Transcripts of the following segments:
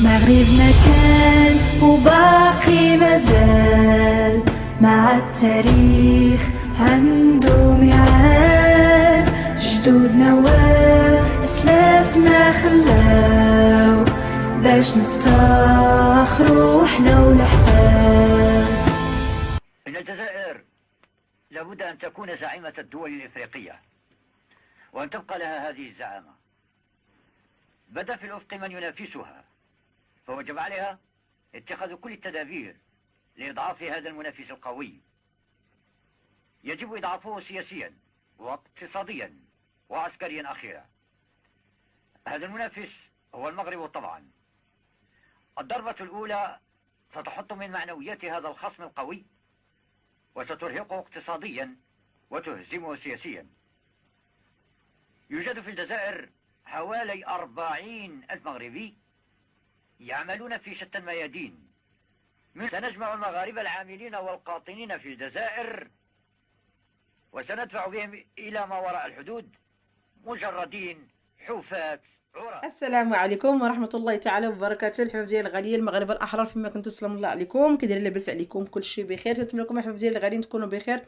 مغرب مكان وباقي مازال مع التاريخ عنده ميعاد. جدودنا وسلافنا خلاو باش نفتخروا حنا والأحفاد. إن الجزائر لابد أن تكون زعيمة الدول الإفريقية وأن تبقى لها هذه الزعامة. بدا في الأفق من ينافسها، فوجب عليها اتخاذ كل التدابير لإضعاف هذا المنافس القوي. يجب إضعافه سياسيا واقتصاديا وعسكريا أخيرا. هذا المنافس هو المغرب طبعا. الضربة الأولى ستحط من معنويات هذا الخصم القوي وسترهقه اقتصاديا وتهزمه سياسيا. يوجد في الجزائر حوالي 40,000 مغربي يعملون في شتى الميادين. سنجمع المغاربة العاملين والقاطنين في الجزائر وسندفع بهم إلى ما وراء الحدود مجردين حوفات عراة. السلام عليكم ورحمه الله تعالى وبركاته. الحباب ديال الغاليين المغاربه الاحرار فيما كنتم، سلام الله عليكم. كي دايرين؟ لاباس عليكم؟ كلشي بخير. نتمنى لكم الحباب ديال الغاليين تكونوا بخير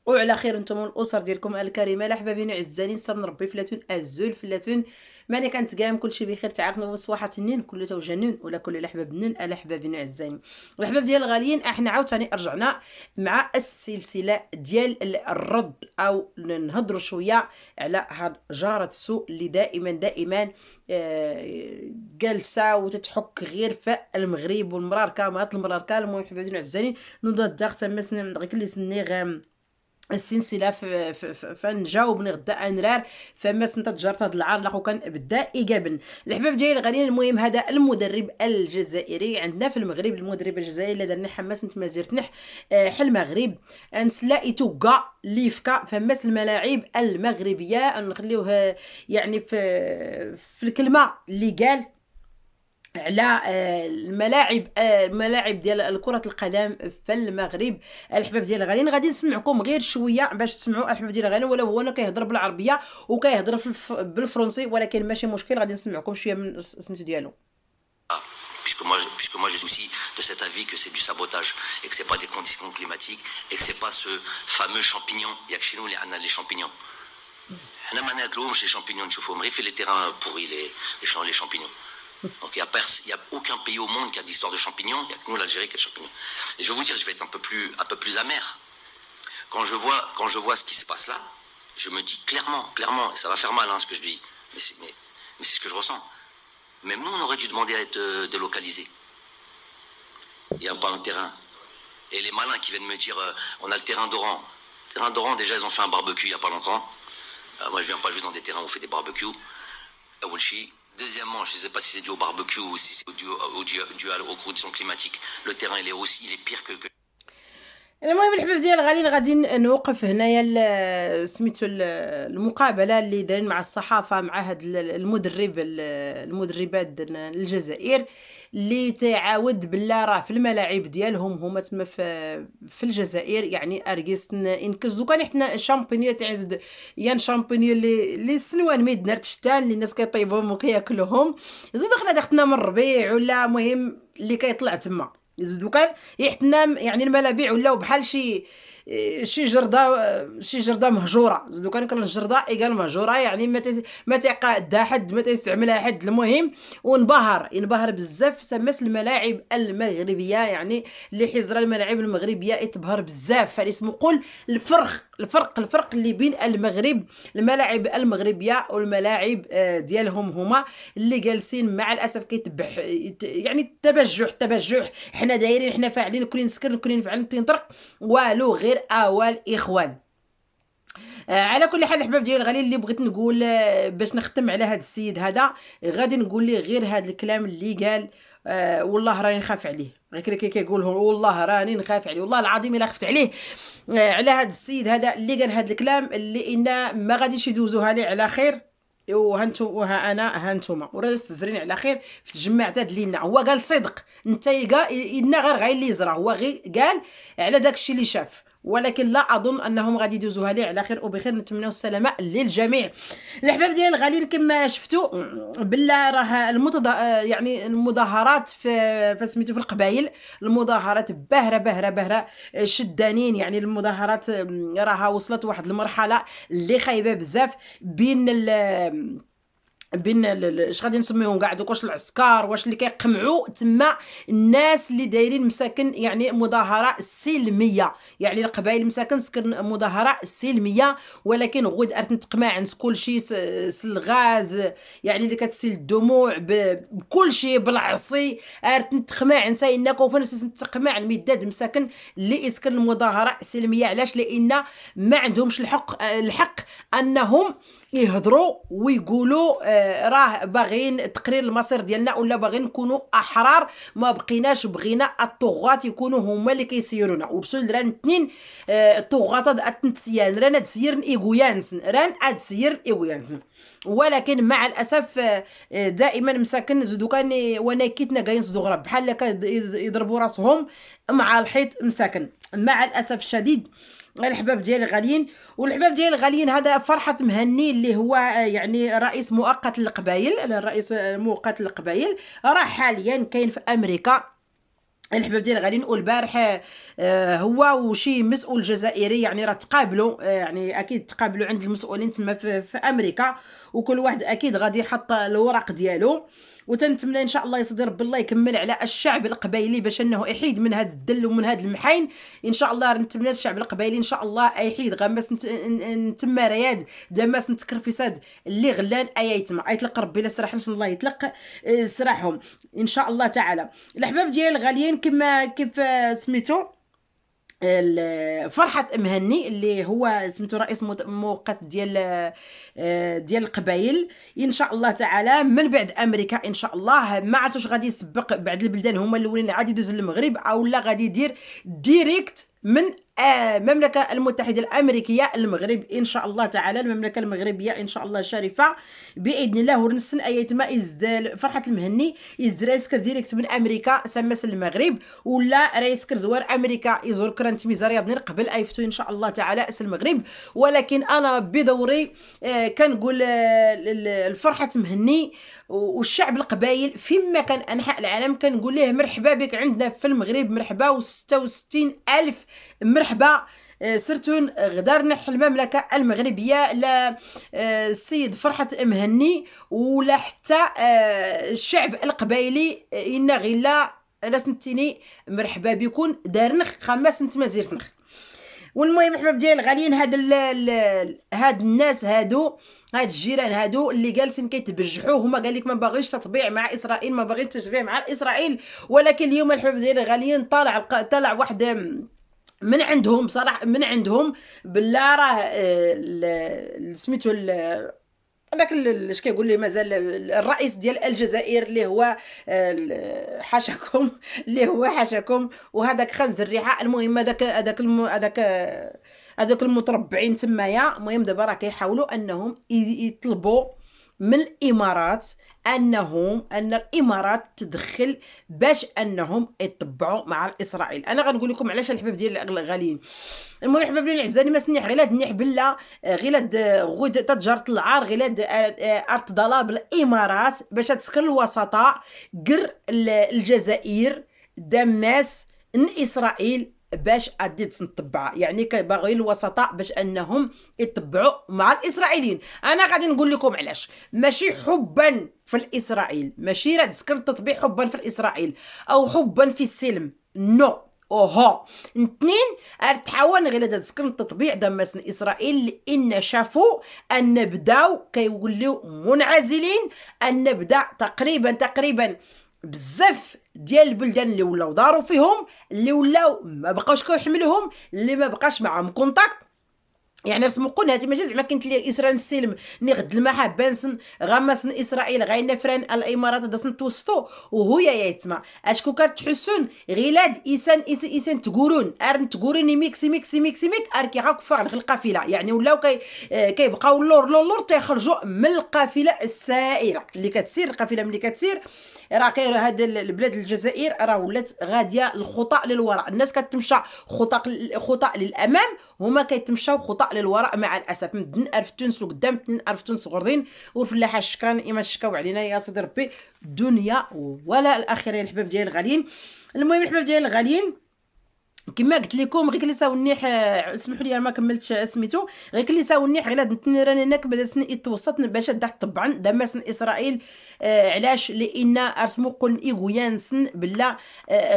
وعلى خير انتم والاسر ديالكم الكريمه. الاحبابين عزانين صبر ربي فلاتون الزول فلاتون ماني كنتقام كلشي بخير. تعاقنا بصواحه النين كل توجنون ولا كل الاحباب نون. الاحبابين عزانين الاحباب ديال الغاليين، احنا عاوتاني رجعنا مع السلسله ديال الرد او نهضروا شويه على هاد جاره السوء اللي دائما جالسه وتتحك غير في المغرب والمراركه مات المراركه. المهم حبابين عزانين نوض داغ سمسنا من غير سني السلسله فنجاوب غدا انرار فما سنت تجرت هاد العار لاخو كان بدا ايجابا. الحباب ديالي الغاليين، المهم هذا المدرب الجزائري عندنا في المغرب، المدرب الجزائري اللي درنا حماس انت ما زرتنح حل المغرب نسلا توقع ليفكا فماس الملاعب المغربيه نخليوه يعني في الكلمه اللي قال على الملاعب ديال كرة القدم في المغرب. الحباب ديال الغاليين غادي نسمعكم غير شويه باش تسمعوا الحباب ديال الغاليين، ولو هو كيهضر بالعربيه وكيهضر بالفرنسي، ولكن ماشي مشكل غادي نسمعكم شويه من سميتو ديالو. Puisque moi je suis aussi de cet avis que c'est du sabotage et que c'est pas des conditions climatiques et que c'est pas ce fameux champignon. Il y a que chez nous les champignons. On a les champignons de chauffe-eau, mais fait les terrains pourris, les champignons. Donc il y a aucun pays au monde qui a d'histoire de champignons. Il y a que nous l'Algérie qui a des champignons. Et je vais vous dire, je vais être un peu plus amer. Quand je vois ce qui se passe là, je me dis clairement, et ça va faire mal ce que je dis, mais c'est ce que je ressens. Même nous, on aurait dû demander à être délocalisés. Il n'y a pas un terrain. Et les malins qui viennent me dire, on a le terrain d'Oran. Le terrain d'Oran, déjà, ils ont fait un barbecue il n'y a pas longtemps. Moi, je ne viens pas jouer dans des terrains où on fait des barbecues. Deuxièmement, je ne sais pas si c'est dû au barbecue ou si c'est dû aux conditions climatiques. Le terrain, il est pire que... المهم الحباب ديال الغاليين غادي نوقف هنايا سميتو المقابله اللي دايرين مع الصحافه مع هاد المدربات الجزائر اللي تعاود بلا راه في الملاعب ديالهم هما تما في الجزائر، يعني ارغيس انكزدو كان حنا شامبينيو تاع يان شامبينيو اللي السنوان ما يدنر تشتان اللي الناس كيطيبوهم وكياكلوهم زيد دخلنا من الربيع ولا مهم اللي كيطلع تما زيدو كان يحتنا يعني الملابيع ولاو بحال شي جرده مهجوره. زيدو كان الجرده قال مهجوره يعني ما تيقادها حد ما تيستعملها حد. المهم ينبهر بزاف سماس الملاعب المغربيه، يعني اللي حزر الملاعب المغربيه يتبهر بزاف. فاسمو قول الفرق اللي بين الملاعب المغربيه والملاعب ديالهم هما اللي جالسين مع الاسف كيتبع يعني التبجح. حنا دايرين حنا فاعلين كلين نسكر كلين نفعل تنطرق والو غير اوال اخوان. على كل حال الحباب ديال الغاليين اللي بغيت نقول باش نختم على هذا السيد هذا غادي نقول ليه غير هذا الكلام اللي قال والله راني نخاف عليه. غير كيقول والله راني نخاف عليه، والله العظيم الا خفت عليه على هذا السيد هذا اللي قال هذا الكلام اللي ان ما غاديش يدوزوها لي على خير. وهانتوما وراه تزرين على خير في تجمع تاد لينا. هو قال صدق انت إنا غير اللي يزرع، هو غير قال على داكشي اللي شاف ولكن لا اظن انهم غادي يدوزوها ليه على خير وبخير. نتمنوا السلامه للجميع. الحباب ديال الغاليين كما شفتوا بالله راه يعني المظاهرات في سميتو في القبائل، المظاهرات باهره شدانين. يعني المظاهرات راها وصلت واحد المرحله اللي خايبه بزاف بين اش غادي نسميهم كاع دوك، واش العسكر واش اللي كيقمعوا تما الناس اللي دايرين مساكن. يعني مظاهره سلميه، يعني القبائل مساكن سكن مظاهره سلميه، ولكن غود ارت نتقمع نس كلشي الغاز، يعني اللي كتسيل الدموع بكلشي بالعصي ارت نتقمع نسى انك وفنس نتقمع المداد مساكن اللي يسكن المظاهره سلميه. علاش؟ لان ما عندهمش الحق انهم يهضروا ويقولوا راه باغيين تقرير المصير ديالنا ولا باغيين نكونوا احرار. ما بغينا الطغاة يكونوا هما اللي كيسيرونا. ورسول ران اثنين الطغاة اتنتسيان ران تسيرن ايغويانسن ران ادسير ايغويانسن. ولكن مع الاسف دائما مساكن زدو كان وناكيتنا كاين زدو غرب بحال هكا يضربوا راسهم مع الحيط مساكن. مع الاسف الشديد الحباب ديالي غاليين. والحباب ديالي غاليين هذا فرحة مهني اللي هو يعني رئيس مؤقت للقبائل، الرئيس مؤقت للقبائل راه حاليا كاين في امريكا. الحباب ديال غاليين. والبارح هو وشي مسؤول جزائري يعني راه تقابلوا، يعني اكيد تقابلوا عند المسؤولين تما في امريكا، وكل واحد اكيد غادي يحط الورق ديالو. وتنتمنى ان شاء الله يصدر رب الله يكمل على الشعب القبائلي باش انه يحيد من هذا الدل ومن هذا المحاين. ان شاء الله نتمنى الشعب القبائلي ان شاء الله يحيد غمس نتما رياد دماس نتكر فساد اللي غلان ايتما ايتلق ربي لا سرح الله يطلق سراحهم ان شاء الله تعالى. الاحباب ديال غاليين كما كيف سميتو فرحة مهني اللي هو سميتو رئيس مؤقت ديال القبائل ان شاء الله تعالى من بعد امريكا ان شاء الله. ما عرفتش غادي يسبق بعد البلدان هما الاولين عادي يدوز للمغرب او لا غادي يدير ديريكت من المملكة المتحدة الأمريكية المغرب إن شاء الله تعالى. المملكة المغربية إن شاء الله شريفة بإذن الله. ورنسن أيتما يزدال فرحة المهني يزدال ريسكر ديريكت من أمريكا سمس المغرب ولا ريسكر زوار أمريكا يزور كرانت ميزاريا دنير قبل أيفتو إن شاء الله تعالى أس المغرب. ولكن أنا بدوري كنقول الفرحة مهني والشعب القبائل فيما كان أنحاء العالم كنقول ليه مرحبا بك عندنا في المغرب، مرحبا و66,000 مرحبا. سرتون غدار نحو المملكة المغربية لا السيد فرحة مهني ولا حتى الشعب القبائلي إن غلا ناس نتيني مرحبا بكم دارنخ خماس نتما زيرتنخ. والمهم احباب ديال الغاليين هاد الناس هاد الجيران هادو اللي جالسين كيتبجحوا هما قال لك ما باغيش تطبيع مع اسرائيل، ما باغيش تشبيع مع اسرائيل. ولكن اليوم الحباب ديال الغاليين طلع واحد من عندهم صراحه من عندهم بالله راه سميتو هذاك اش كيقول لي مازال الرئيس ديال الجزائر اللي هو حاشاكم اللي هو حاشاكم وهذاك خنز الريحه. المهم هذاك المتربعين تمايا. المهم دابا راه كيحاولوا انهم يطلبوا من الامارات ان الامارات تدخل باش انهم يطبعوا مع اسرائيل. انا غنقول لكم علاش الحباب ديال الغاليين. المهم الحباب ديال العزاني ما سنيح غيلاد نيح بلا غيلاد غود تجاره العار غيلاد ارتضالا بالامارات باش تسكن الوسطاء قر الجزائر دماس ان اسرائيل باش ادي تنطبع. يعني باغيين الوسطاء باش انهم يتبعوا مع الاسرائيليين. انا غادي نقول لكم علاش. ماشي حبا في الاسرائيل، ماشي راه تذكر التطبيع حبا في الاسرائيل او حبا في السلم، نو اوهو اثنين تحاول غير تذكر التطبيع دمس اسرائيل لان شافوا ان بداو كيوليو منعزلين، ان بدا تقريبا بزاف ديال البلدان اللي ولاو داروا فيهم اللي ولاو ما بقاوش كيحملوهم اللي ما بقاش معهم كونتاكت يعني رسمقون هاتي ماشي زعما كنت لي اسران السلم ني غد المحبه نسن غمسن اسرائيل غاينا فران الامارات داسن توسطو وهويا يتما اشكو كتحسون غيلاد ايسان تقولون ارن تقولوني ميكسي اركي هاك فاغ القافله يعني ولاو كيبقاو اللور تيخرجوا من القافله السائره اللي كتسير القافله ملي كتسير راه هاد البلاد الجزائر راه ولات غاديه الخطا للوراء الناس كتمشى خطا للامام هما كيتمشاو خطا للوراء مع الاسف مدن عرف تونس لقدام عرف تونس غردين والفلاحه الشكان اما شكاو علينا يا سيدي ربي دنيا ولا الاخره الحباب ديال الغاليين. المهم الحباب ديال الغاليين كما قلت لكم غير كلي ساونيح اسمحوا لي ما كملتش سميتو غير كلي ساونيح غير راني هناك بدا سن يتوسط باش طبعا دمسن اسرائيل علاش لان ارسمو قل ايغويان سن بلا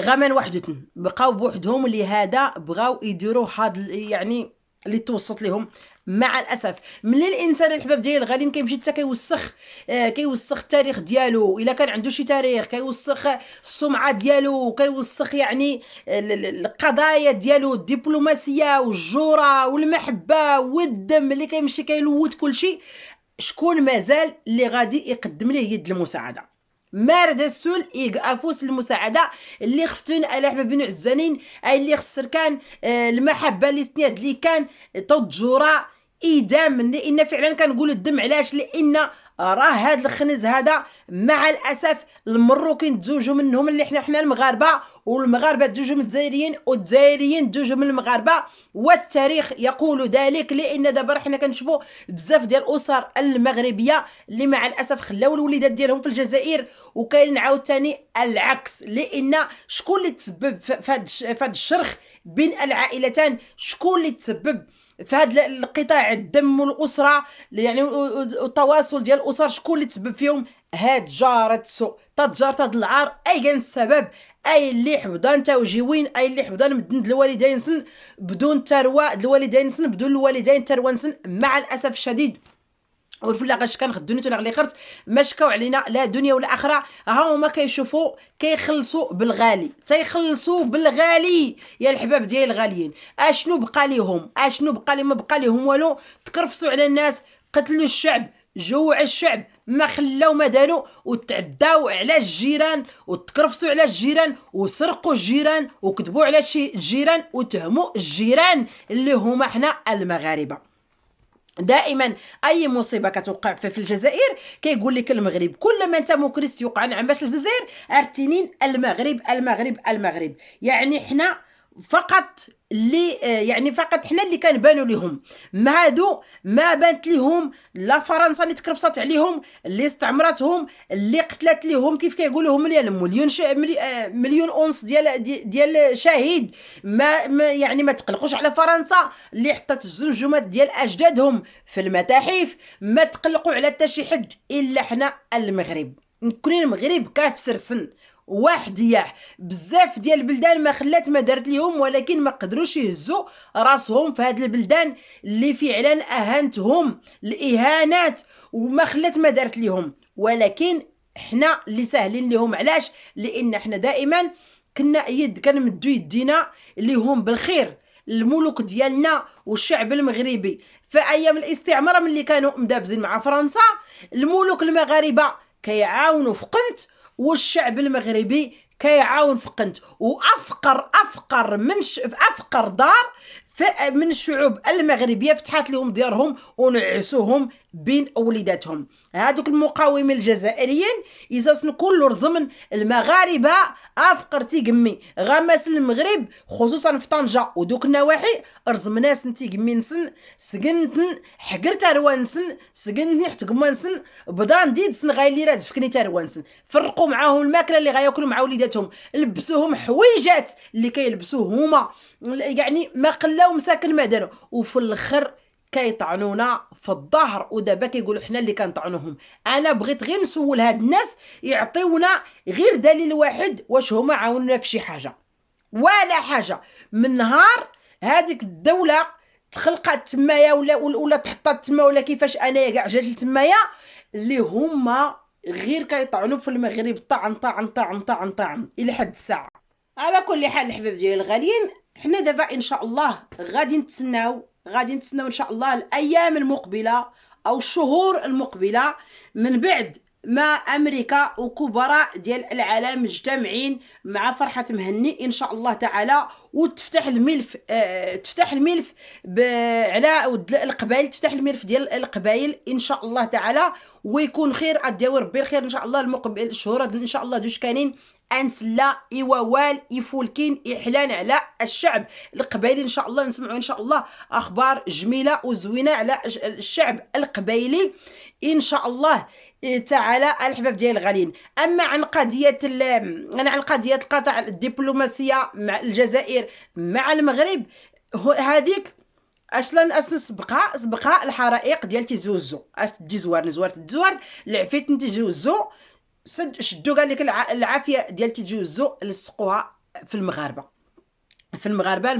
غمان وحدتن بقاو بوحدهم لهذا بغاو يديروا هاد يعني اللي توسط لهم مع الاسف ملي الانسان الحباب ديال الغاليين كيمشي حتى كيوسخ التاريخ ديالو الا كان عنده شي تاريخ كيوسخ السمعه ديالو كيوسخ يعني القضايا ديالو الدبلوماسيه والجوره والمحبه والدم اللي كيمشي كيلوث كلشي شكون مازال اللي غادي يقدم ليه يد المساعده مارد السول افوس المساعده اللي خفتون على حبابين عزانين اي اللي خسر كان المحبه اللي سنياد اللي كان تجورا ايدام لان فعلا كنقول الدم علاش لان راه هاد الخنز هذا مع الاسف المروكين تزوجوا منهم اللي حنا المغاربه والمغاربه تزوجوا من الجزائريين والجزائريين تزوجوا من المغاربه والتاريخ يقول ذلك لان دابا حنا كنشوفوا بزاف ديال الاسر المغربيه اللي مع الاسف خلاو الوليدات ديالهم في الجزائر وكاين عاوتاني العكس لان شكون اللي تسبب في هذا الشرخ بين العائلتان شكون اللي تسبب في هذا القطاع الدم والاسره يعني التواصل ديال الاسر شكون اللي تسبب فيهم هاد جارة السوء تجارة هاد العار اي كان السبب اي اللي حفظان توجيوين اي اللي حفظان مدن الوالدين سن بدون تروى الوالدين سن بدون الوالدين تروى سن مع الاسف الشديد والفلاغاش كان خدوني ولا غلي خرت ما شكاو علينا لا دنيا ولا اخره ها هما كيشوفوا كيخلصوا بالغالي تيخلصوا بالغالي يا الحباب ديال الغاليين اشنو بقى ليهم ما بقى ليهم والو تكرفسوا على الناس قتلوا الشعب جوع الشعب ما خلاو ما داروا وتعداو على الجيران وتكرفسوا على الجيران وسرقوا الجيران وكذبوا على شي الجيران وتهموا الجيران اللي هما حنا المغاربه. دائما اي مصيبه كتوقع في الجزائر كيقول لك المغرب كل ما انت مكرست يوقع نعم باش الجزائر ارتنين المغرب يعني حنا فقط اللي يعني فقط حنا اللي كنبانوا لهم ما هادو ما بانت لهم لا فرنسا اللي تكرفصت عليهم اللي استعمرتهم اللي قتلت لهم كيف كيقولوا هم مليون اونص ديال شهيد ما يعني ما تقلقوش على فرنسا اللي حطت الزنجمات ديال اجدادهم في المتاحف ما تقلقوا على حتى شي حد الا حنا المغرب نكونين المغرب كاف سرسن واحد ياح بزاف ديال البلدان ما خلات ما دارت ليهم ولكن ما قدروش يهزوا راسهم في هاد البلدان اللي فعلا اهانتهم الاهانات وما خلات ما دارت ليهم ولكن حنا اللي ساهلين لهم علاش لان حنا دائما كنمدوا يدينا ليهم بالخير الملوك ديالنا والشعب المغربي في ايام الاستعمار ملي كانوا مدابزين مع فرنسا الملوك المغاربه كيعاونوا في قنت والشعب المغربي كيعاون في قنت وافقر افقر دار من الشعوب المغربيه فتحت لهم ديارهم ونعسوهم بين وليداتهم هادوك المقاومين الجزائريين يساسن كل رزمن المغاربه افقر تيقمي غماس المغرب خصوصا في طنجه ودوك النواحي رزمناس نتيقمي نسن سكنتن حقرت روانسن سكنتن حتى قمانسن بدان ديد سن غايلي راد فكني تروانسن فرقوا معاهم الماكله اللي غياكلوا مع وليداتهم لبسوهم حويجات اللي كيلبسوه هما يعني ما قلاو مساكن ما داروا وفي الاخر كيطعنونا في الظهر ودابا كيقولوا حنا اللي كنطعنوهم. انا بغيت غير نسول هاد الناس يعطيونا غير دليل واحد واش هما عاونونا في شي حاجه ولا حاجه من نهار هذيك الدوله تخلقات تمايا ولا تحطات تما ولا كيفاش انايا كاع جات تمايا اللي هما غير كيطعنوا في المغرب طعن الى حد الساعه. على كل حال الحباب ديال الغاليين حنا دابا ان شاء الله غادي نتسناو غادي نتسناو ان شاء الله الايام المقبله او الشهور المقبله من بعد ما امريكا وكبراء ديال العالم مجتمعين مع فرحه مهني ان شاء الله تعالى، وتفتح الملف تفتح الملف على القبائل، تفتح الملف ديال القبائل ان شاء الله تعالى، ويكون خير اديو ربي الخير ان شاء الله المقبل الشهور ان شاء الله دوش كانين انسلا ايوال يفولكين احلان على الشعب القبائلي ان شاء الله. نسمعوا ان شاء الله اخبار جميله وزوينه على الشعب القبائلي ان شاء الله تعالى الحباب ديال الغاليين. اما عن قضيه القطع الدبلوماسيه مع الجزائر مع المغرب، هذيك اصلا سبقها الحرائق ديال تيزوزو نزوار العفيت تيزوزو شدوا قال لك العافيه ديال تيزوزو لصقوها في المغاربه المغرب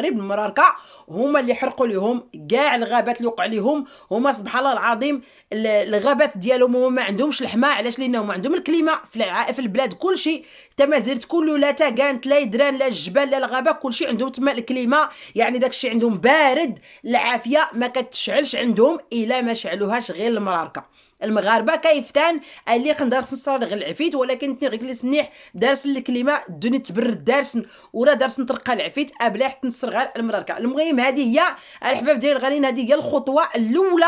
المراركه هما اللي حرقوا لهم كاع الغابات اللي وقع لهم. هما سبحان الله العظيم الغابات ديالهم هما ما عندهمش الحماء. علاش؟ لانهم عندهم الكليمه في البلاد كلشي تما زرت كله، لا تاكانت لا يدران لا الجبال لا الغابه كلشي عندهم تما الكليمه، يعني داكشي عندهم بارد. العافيه ما كتشعلش عندهم الا ما شعلوهاش غير المراركه. المغاربه كيفتان اللي خندرس نصار غير العفيت، ولكن تنغلس نيح دارس الكلمه الدنيا تبرد دارس ورا دارس نطرق العفيت ابلا حتى نصر غير المراركه. المهم هذه هي الحباب ديال الغاليين، هذه هي الخطوه الاولى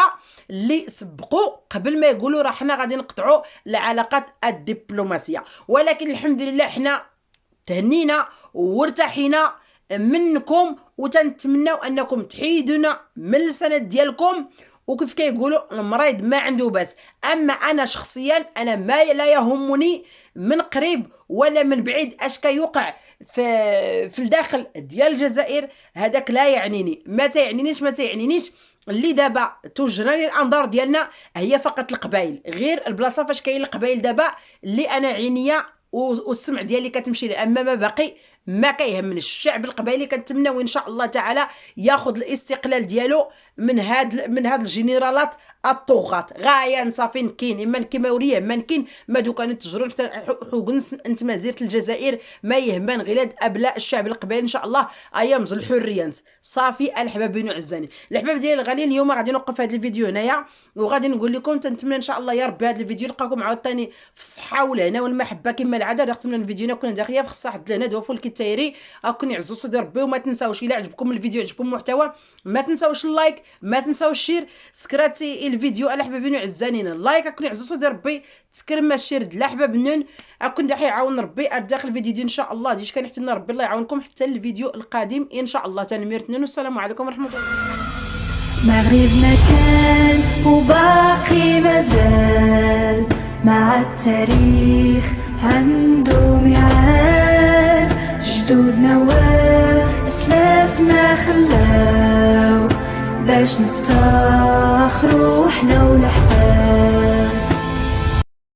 اللي سبقوا قبل ما يقولوا راه حنا غادي نقطعوا العلاقات الدبلوماسيه. ولكن الحمد لله حنا تهنينا وارتحينا منكم، وتنتمناو انكم تحيدونا من السند ديالكم. وكيف كيقولوا المريض ما عنده باس. اما انا شخصيا انا ما لا يهمني من قريب ولا من بعيد اش كيوقع في الداخل ديال الجزائر، هذاك لا يعنيني، ما تيعنينيش. اللي دابا توجراني الانظار ديالنا هي فقط القبائل، غير البلاصه فاش كاين القبائل دابا اللي انا عينيا والسمع ديالي كتمشي لي. اما ما باقي ما كيهمنيش. الشعب القبائلي كنتمناو ان شاء الله تعالى ياخذ الاستقلال ديالو من هاد الجنرالات الطغاة. غايه صافي كاين اما كيما وريه ما كاين ما دوكا نتجروا حوقنس انت ما زيرت الجزائر ما يهمن غير ابلاء الشعب القبائلي ان شاء الله ايام الحريه صافي. الحباب بينو عزاني الحباب ديال الغاليين، اليوم غادي نوقف هذا الفيديو هنايا وغادي نقول لكم تنتمنى ان شاء الله يا ربي هذا الفيديو يلقاكم عاوتاني في الصحه والهنا والمحبه كما العاده. نتمنى الفيديو كنا داخليه في خصها حد لهنا دوافو الكتايري اكون يعزو صدر ربي. وما تنساوش الا عجبكم الفيديو عجبكم المحتوى ما تنساوش اللايك، ما تنساوش الشير. سكراتي الفيديو الاحباب بينو عزانين اللايك اكون يعزو صدر ربي تسكرم الشير د الاحباب نون اكون دحي يعاون ربي داخل الفيديو دي ان شاء الله. ديش كان حتى ربي الله يعاونكم حتى الفيديو القادم ان شاء الله. تنمير تنين والسلام عليكم ورحمه الله. مغربنا كان وباقي مازال مع التاريخ عنده ميعاد. جدودنا واسلافنا خلاو باش نفتخروا حنا والأحفاد.